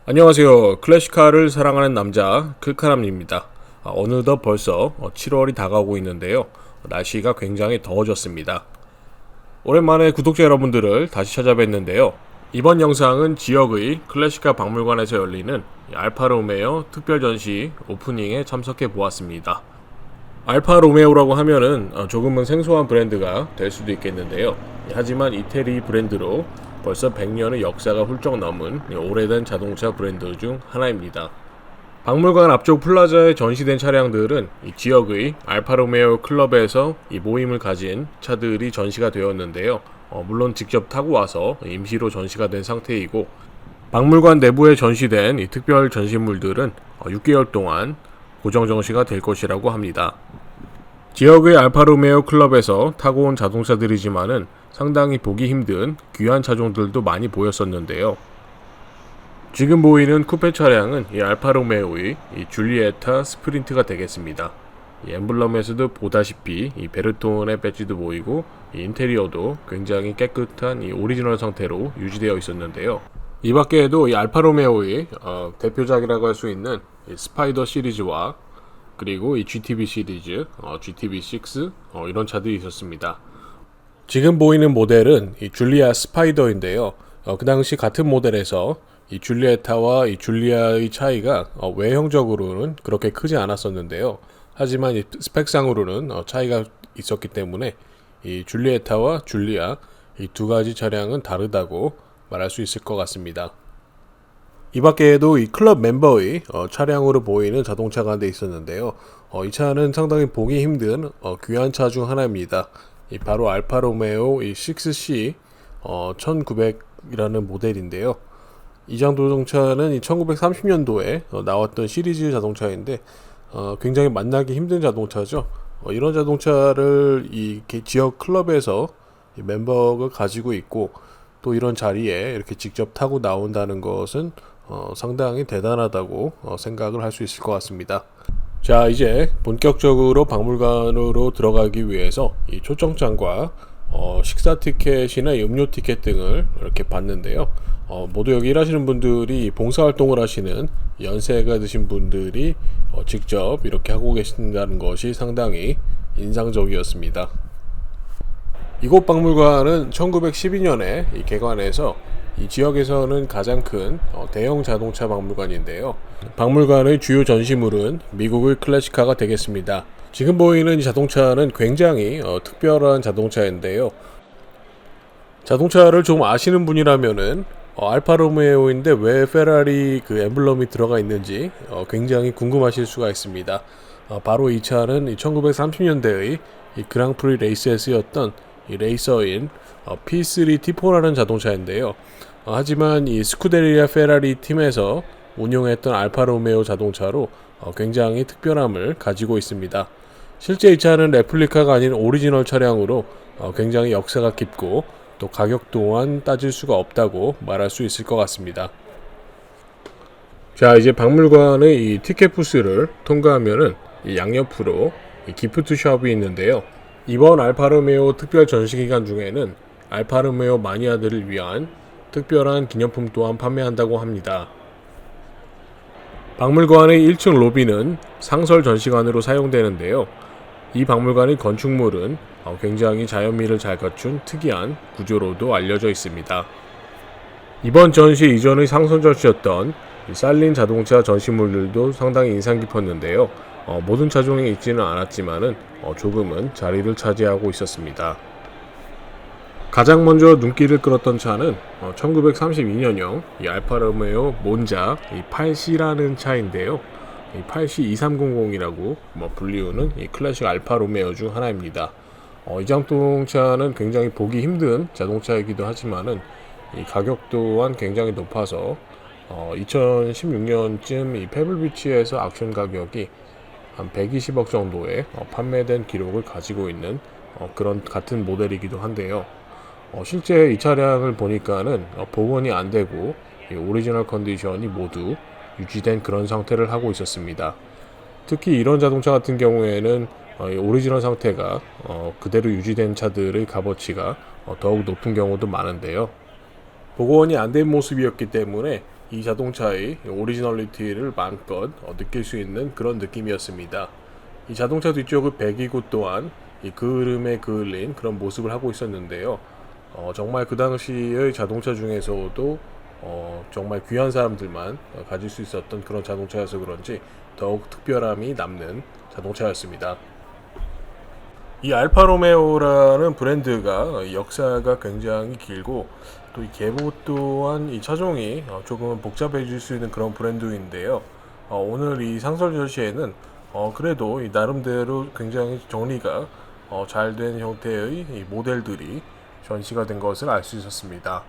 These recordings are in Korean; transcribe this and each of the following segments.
안녕하세요. 클래식카를 사랑하는 남자 클카람입니다. 어느덧 벌써 7월이 다가오고 있는데요. 날씨가 굉장히 더워졌습니다. 오랜만에 구독자 여러분들을 다시 찾아뵙는데요. 이번 영상은 지역의 클래식카 박물관에서 열리는 알파로메오 특별전시 오프닝에 참석해 보았습니다. 알파로메오라고 하면은 조금은 생소한 브랜드가 될 수도 있겠는데요. 하지만 이태리 브랜드로 벌써 100년의 역사가 훌쩍 넘은 오래된 자동차 브랜드 중 하나입니다. 박물관 앞쪽 플라자에 전시된 차량들은 이 지역의 알파로메오 클럽에서 이 모임을 가진 차들이 전시가 되었는데요. 물론 직접 타고 와서 임시로 전시가 된 상태이고, 박물관 내부에 전시된 이 특별 전시물들은 6개월 동안 고정 전시가 될 것이라고 합니다. 지역의 알파로메오 클럽에서 타고 온 자동차들이지만은 상당히 보기 힘든 귀한 차종들도 많이 보였었는데요. 지금 보이는 쿠페 차량은 이 알파로메오의 이 줄리에타 스프린트가 되겠습니다. 이 엠블럼에서도 보다시피 이 베르톤의 배지도 보이고, 이 인테리어도 굉장히 깨끗한 이 오리지널 상태로 유지되어 있었는데요. 이 밖에도 이 알파로메오의 대표작이라고 할 수 있는 이 스파이더 시리즈와 그리고 이 GTB 시리즈, GTB6 이런 차들이 있었습니다. 지금 보이는 모델은 이 줄리아 스파이더인데요. 그 당시 같은 모델에서 이 줄리에타와 이 줄리아의 차이가 외형적으로는 그렇게 크지 않았었는데요. 하지만 이 스펙상으로는 차이가 있었기 때문에 이 줄리에타와 줄리아 이 두 가지 차량은 다르다고 말할 수 있을 것 같습니다. 이 밖에도 이 클럽 멤버의 차량으로 보이는 자동차가 한 대 있었는데요. 이 차는 상당히 보기 힘든 귀한 차 중 하나입니다. 이 바로 알파로메오 이 6C 1900이라는 모델인데요. 이 자동차는 이 1930년도에 나왔던 시리즈 자동차인데 굉장히 만나기 힘든 자동차죠. 이런 자동차를 이 지역 클럽에서 이 멤버가 가지고 있고, 또 이런 자리에 이렇게 직접 타고 나온다는 것은 상당히 대단하다고 생각을 할 수 있을 것 같습니다. 자, 이제 본격적으로 박물관으로 들어가기 위해서 이 초청장과 식사 티켓이나 음료 티켓 등을 이렇게 받는데요. 모두 여기 일하시는 분들이 봉사활동을 하시는 연세가 드신 분들이 직접 이렇게 하고 계신다는 것이 상당히 인상적이었습니다. 이곳 박물관은 1912년에 개관해서 이 지역에서는 가장 큰 대형 자동차 박물관인데요. 박물관의 주요 전시물은 미국의 클래식카가 되겠습니다. 지금 보이는 이 자동차는 굉장히 특별한 자동차인데요. 자동차를 좀 아시는 분이라면은 알파로메오인데 왜 페라리 그 엠블럼이 들어가 있는지 굉장히 궁금하실 수가 있습니다. 바로 이 차는 1930년대의 이 그랑프리 레이스에 쓰였던 이 레이서인 P3 T4라는 자동차인데요. 하지만 이 스쿠데리아 페라리 팀에서 운용했던 알파로메오 자동차로 굉장히 특별함을 가지고 있습니다. 실제 이 차는 레플리카가 아닌 오리지널 차량으로 굉장히 역사가 깊고, 또 가격 또한 따질 수가 없다고 말할 수 있을 것 같습니다. 자, 이제 박물관의 이 티켓 부스를 통과하면은 이 양옆으로 이 기프트 숍이 있는데요. 이번 알파로메오 특별 전시 기간 중에는 알파로메오 마니아들을 위한 특별한 기념품 또한 판매한다고 합니다. 박물관의 1층 로비는 상설 전시관으로 사용되는데요. 이 박물관의 건축물은 굉장히 자연미를 잘 갖춘 특이한 구조로도 알려져 있습니다. 이번 전시 이전의 상설 전시였던 살린 자동차 전시물들도 상당히 인상 깊었는데요. 모든 차종에 있지는 않았지만은 조금은 자리를 차지하고 있었습니다. 가장 먼저 눈길을 끌었던 차는 1932년형 이 알파로메오 몬자 이 8C라는 차인데요. 이 8C 2300이라고 불리우는 이 클래식 알파로메오 중 하나입니다. 이 자동차는 굉장히 보기 힘든 자동차이기도 하지만은 이 가격 또한 굉장히 높아서 2016년쯤 이 페블비치에서 악션 가격이 한 120억 정도에 판매된 기록을 가지고 있는 그런 같은 모델이기도 한데요. 실제 이 차량을 보니까는 복원이 안 되고 이 오리지널 컨디션이 모두 유지된 그런 상태를 하고 있었습니다. 특히 이런 자동차 같은 경우에는 오리지널 상태가 그대로 유지된 차들의 값어치가 더욱 높은 경우도 많은데요. 복원이 안 된 모습이었기 때문에 이 자동차의 오리지널리티를 마음껏 느낄 수 있는 그런 느낌이었습니다. 이 자동차 뒤쪽의 배기구 또한 이 그을음에 그을린 그런 모습을 하고 있었는데요. 정말 그 당시의 자동차 중에서도 정말 귀한 사람들만 가질 수 있었던 그런 자동차여서 그런지 더욱 특별함이 남는 자동차였습니다. 이 알파로메오라는 브랜드가 역사가 굉장히 길고 또 이 계보 또한 이 차종이 조금은 복잡해질 수 있는 그런 브랜드인데요. 오늘 이 상설 전시회는 그래도 이 나름대로 굉장히 정리가 잘 된 형태의 이 모델들이 전시가 된 것을 알 수 있었습니다.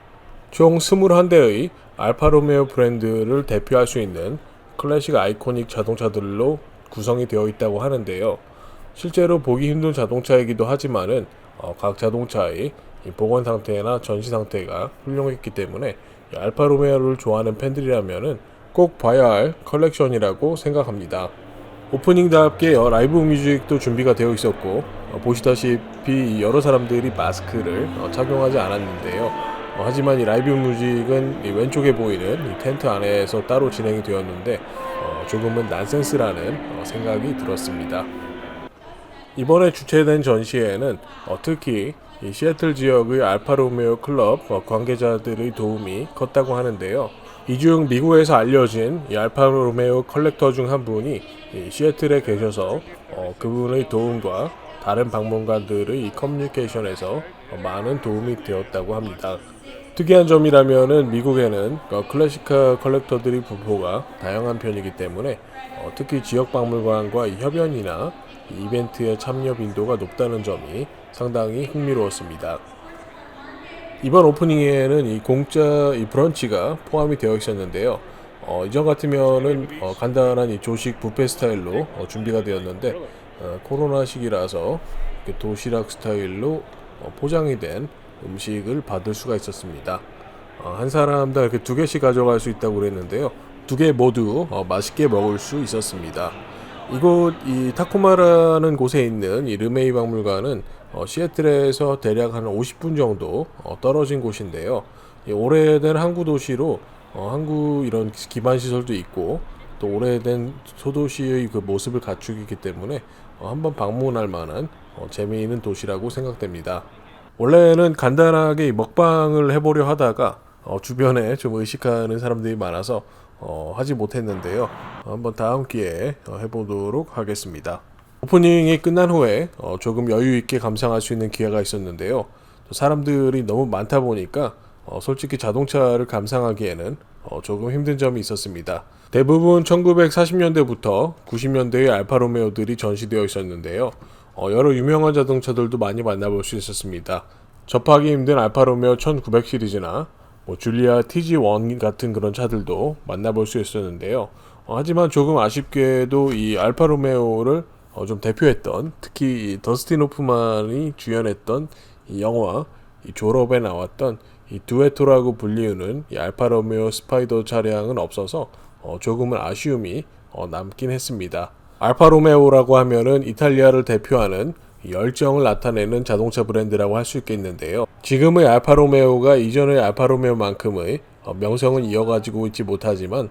총 21대의 알파로메오 브랜드를 대표할 수 있는 클래식 아이코닉 자동차들로 구성이 되어 있다고 하는데요. 실제로 보기 힘든 자동차이기도 하지만은 각 자동차의 복원 상태나 전시 상태가 훌륭했기 때문에 알파로메오를 좋아하는 팬들이라면은 꼭 봐야 할 컬렉션이라고 생각합니다. 오프닝답게 라이브 뮤직도 준비가 되어 있었고 보시다시피 여러 사람들이 마스크를 착용하지 않았는데요. 하지만 이 라이브 뮤직은 이 왼쪽에 보이는 이 텐트 안에서 따로 진행이 되었는데 조금은 난센스라는 생각이 들었습니다. 이번에 주최된 전시회에는 특히 이 시애틀 지역의 알파로메오 클럽 관계자들의 도움이 컸다고 하는데요. 이 중 미국에서 알려진 이 알파로메오 컬렉터 중 한 분이 이 시애틀에 계셔서 그분의 도움과 다른 방문관들의 이 커뮤니케이션에서 많은 도움이 되었다고 합니다. 특이한 점이라면은 미국에는 클래식카 컬렉터들의 분포가 다양한 편이기 때문에 특히 지역 박물관과 이 협연이나 이 이벤트의 참여 빈도가 높다는 점이 상당히 흥미로웠습니다. 이번 오프닝에는 이 공짜 이 브런치가 포함이 되어 있었는데요. 이전 같으면은 간단한 이 조식 뷔페 스타일로 준비가 되었는데 코로나 시기라서 도시락 스타일로 포장이 된 음식을 받을 수가 있었습니다. 한 사람당 이렇게 2개씩 가져갈 수 있다고 그랬는데요. 2개 모두 맛있게 먹을 수 있었습니다. 이곳 이 타코마라는 곳에 있는 이 르메이 박물관은 시애틀에서 대략 한 50분 정도 떨어진 곳인데요. 오래된 항구 도시로 항구 이런 기반 시설도 있고 또 오래된 소도시의 그 모습을 갖추기 때문에 한번 방문할 만한 재미있는 도시라고 생각됩니다. 원래는 간단하게 먹방을 해보려 하다가 주변에 좀 의식하는 사람들이 많아서 하지 못했는데요. 한번 다음 기회에 해보도록 하겠습니다. 오프닝이 끝난 후에 조금 여유 있게 감상할 수 있는 기회가 있었는데요. 사람들이 너무 많다 보니까 솔직히 자동차를 감상하기에는 조금 힘든 점이 있었습니다. 대부분 1940년대부터 90년대의 알파로메오들이 전시되어 있었는데요. 여러 유명한 자동차들도 많이 만나볼 수 있었습니다. 접하기 힘든 알파로메오 1900 시리즈나 줄리아 TG1 같은 그런 차들도 만나볼 수 있었는데요. 하지만 조금 아쉽게도 이 알파로메오를 좀 대표했던 특히 이 더스틴 호프만이 주연했던 이 영화 이 졸업에 나왔던 이 두에토라고 불리우는 이 알파로메오 스파이더 차량은 없어서 조금은 아쉬움이 남긴 했습니다. 알파로메오라고 하면은 이탈리아를 대표하는 열정을 나타내는 자동차 브랜드라고 할 수 있겠는데요. 지금의 알파로메오가 이전의 알파로메오만큼의 명성은 이어가지고 있지 못하지만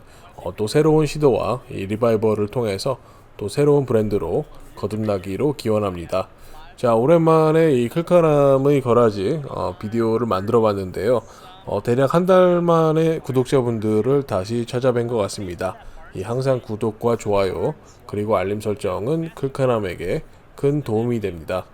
또 새로운 시도와 이 리바이벌을 통해서 또 새로운 브랜드로 거듭나기로 기원합니다. 자, 오랜만에 이 클카람의 거라지 비디오를 만들어 봤는데요. 대략 한 달 만에 구독자분들을 다시 찾아뵌 것 같습니다. 항상 구독과 좋아요 그리고 알림 설정은 클카람에게 큰 도움이 됩니다.